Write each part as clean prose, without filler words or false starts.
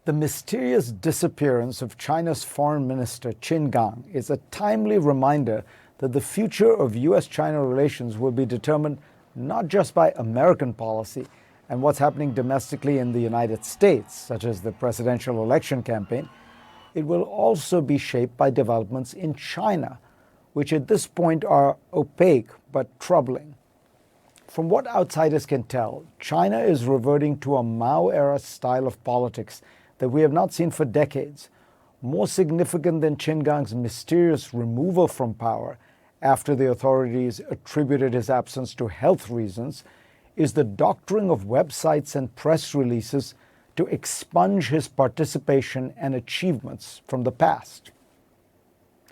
The mysterious disappearance of China's Foreign Minister Qin Gang is a timely reminder that the future of US-China relations will be determined not just by American policy and what's happening domestically in the United States, such as the presidential election campaign. It will also be shaped by developments in China, which at this point are opaque but troubling. From what outsiders can tell, China is reverting to a Mao-era style of politics that we have not seen for decades. More significant than Qin Gang's mysterious removal from power after the authorities attributed his absence to health reasons is the doctoring of websites and press releases to expunge his participation and achievements from the past.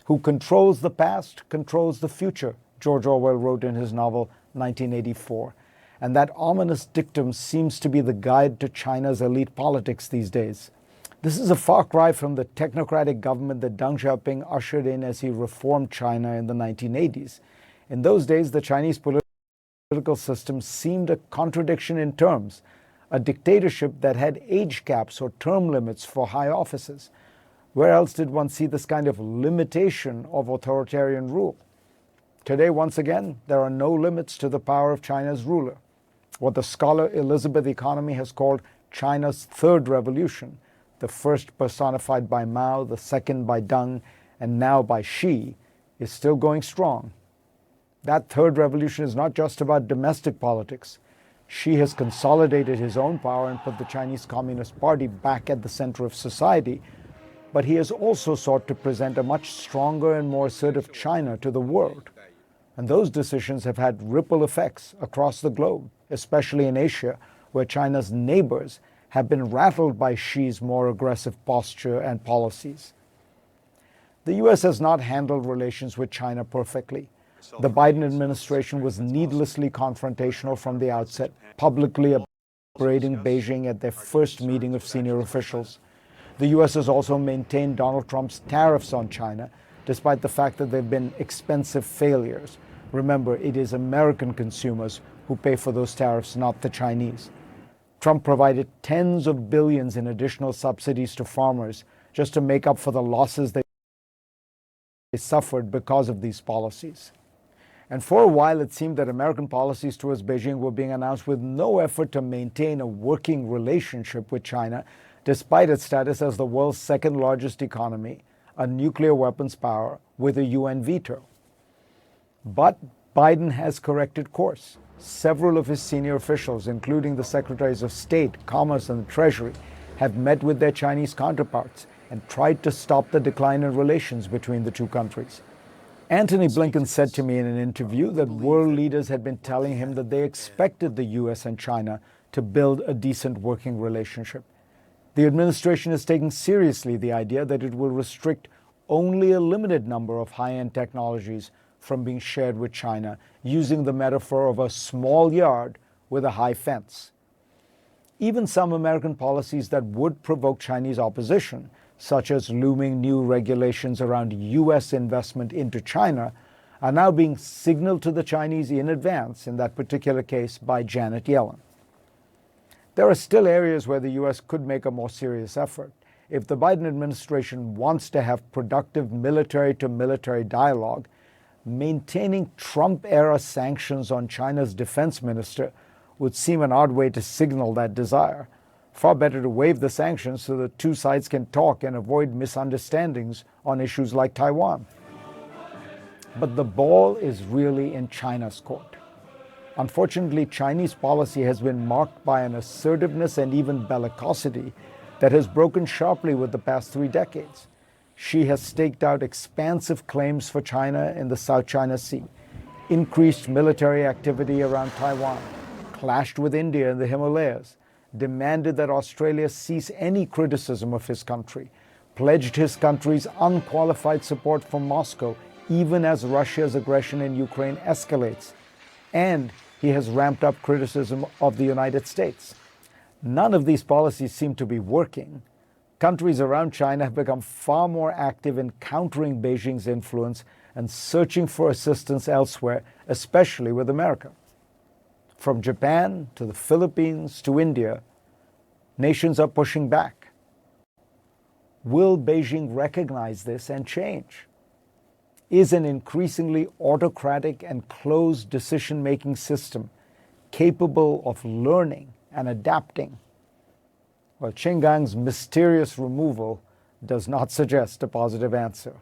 Who controls the past controls the future, George Orwell wrote in his novel 1984. And that ominous dictum seems to be the guide to China's elite politics these days. This is a far cry from the technocratic government that Deng Xiaoping ushered in as he reformed China in the 1980s. In those days, the Chinese political system seemed a contradiction in terms, a dictatorship that had age caps or term limits for high offices. Where else did one see this kind of limitation of authoritarian rule? Today, once again, there are no limits to the power of China's ruler. What the scholar Elizabeth Economy has called China's third revolution, the first personified by Mao, the second by Deng, and now by Xi, is still going strong. That third revolution is not just about domestic politics. Xi has consolidated his own power and put the Chinese Communist Party back at the center of society, but he has also sought to present a much stronger and more assertive China to the world. And those decisions have had ripple effects across the globe, especially in Asia, where China's neighbors have been rattled by Xi's more aggressive posture and policies. The US has not handled relations with China perfectly. The Biden administration was needlessly confrontational from the outset, publicly upbraiding Beijing at their first meeting of senior officials. The US has also maintained Donald Trump's tariffs on China, despite the fact that they've been expensive failures. Remember, it is American consumers who pay for those tariffs, not the Chinese. Trump provided tens of billions in additional subsidies to farmers just to make up for the losses they suffered because of these policies. And for a while, it seemed that American policies towards Beijing were being announced with no effort to maintain a working relationship with China, despite its status as the world's second largest economy, a nuclear weapons power with a UN veto. But Biden has corrected course. Several of his senior officials, including the Secretaries of State, Commerce, and the Treasury, have met with their Chinese counterparts and tried to stop the decline in relations between the two countries. Antony Blinken said to me in an interview that world leaders had been telling him that they expected the US and China to build a decent working relationship. The administration is taking seriously the idea that it will restrict only a limited number of high-end technologies from being shared with China, using the metaphor of a small yard with a high fence. Even some American policies that would provoke Chinese opposition, such as looming new regulations around US investment into China, are now being signaled to the Chinese in advance, in that particular case by Janet Yellen. There are still areas where the US could make a more serious effort. If the Biden administration wants to have productive military-to-military dialogue, maintaining Trump-era sanctions on China's defense minister would seem an odd way to signal that desire. Far better to waive the sanctions so the two sides can talk and avoid misunderstandings on issues like Taiwan. But the ball is really in China's court. Unfortunately, Chinese policy has been marked by an assertiveness and even bellicosity that has broken sharply with the past 3 decades. Xi has staked out expansive claims for China in the South China Sea, increased military activity around Taiwan, clashed with India in the Himalayas, demanded that Australia cease any criticism of his country, pledged his country's unqualified support for Moscow even as Russia's aggression in Ukraine escalates, and he has ramped up criticism of the United States. None of these policies seem to be working. Countries around China have become far more active in countering Beijing's influence and searching for assistance elsewhere, especially with America. From Japan to the Philippines to India, nations are pushing back. Will Beijing recognize this and change? Is an increasingly autocratic and closed decision-making system capable of learning and adapting? Well, Qin Gang's mysterious removal does not suggest a positive answer.